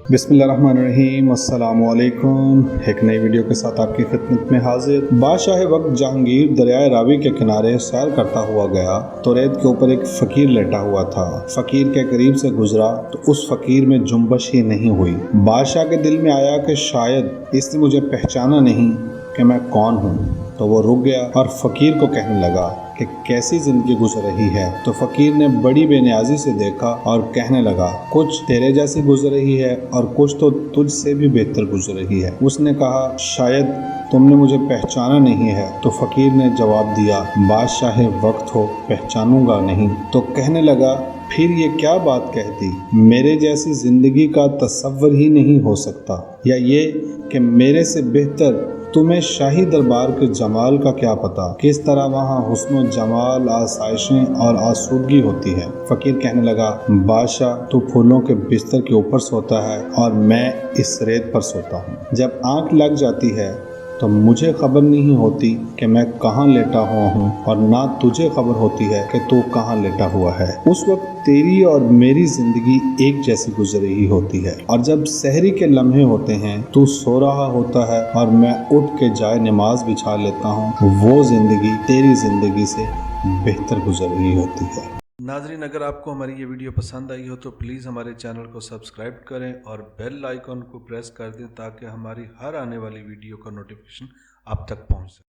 बिस्मिल्लाहिर्रहमानिर्रहीम, अस्सलाम वालेकुम। एक नई वीडियो के साथ आपकी खिदमत में हाजिर। बादशाह वक्त जहांगीर दरियाए रावी के किनारे सैर करता हुआ गया तो रेत के ऊपर एक फ़कीर लेटा हुआ था। फ़कीर के करीब से गुजरा तो उस फ़कीर में जुम्बश ही नहीं हुई। बादशाह के दिल में आया कि शायद इसने मुझे पहचाना नहीं कि मैं कौन हूँ। तो वो रुक गया और फ़कीर को कहने लगा कि कैसी ज़िंदगी गुजर रही है। तो फ़कीर ने बड़ी बेनियाजी से देखा और कहने लगा, कुछ तेरे जैसी गुजर रही है और कुछ तो तुझसे भी बेहतर गुजर रही है। उसने कहा, शायद तुमने मुझे पहचाना नहीं है। तो फ़कीर ने जवाब दिया, बादशाह वक्त हो, पहचानूंगा नहीं। तो कहने लगा, फिर ये क्या बात कह दी, मेरे जैसी ज़िंदगी का तसव्वुर ही नहीं हो सकता, या ये कि मेरे से बेहतर तुम्हें शाही दरबार के जमाल का क्या पता, किस तरह वहाँ हुस्न जमाल, आसाइशें और आसूदगी होती है। फ़कीर कहने लगा, बादशाह तू फूलों के बिस्तर के ऊपर सोता है और मैं इस रेत पर सोता हूँ। जब आँख लग जाती है तो मुझे खबर नहीं होती कि मैं कहाँ लेटा हुआ हूँ और ना तुझे खबर होती है कि तू कहाँ लेटा हुआ है। उस वक्त तेरी और मेरी जिंदगी एक जैसी गुजर रही होती है, और जब सहरी के लम्हे होते हैं तू सो रहा होता है और मैं उठ के जाए नमाज बिछा लेता हूँ, वो जिंदगी तेरी जिंदगी से बेहतर गुजर रही होती है। नाजरीन, अगर आपको हमारी ये वीडियो पसंद आई हो तो प्लीज़ हमारे चैनल को सब्सक्राइब करें और बेल आइकन को प्रेस कर दें ताकि हमारी हर आने वाली वीडियो का नोटिफिकेशन आप तक पहुंच सके।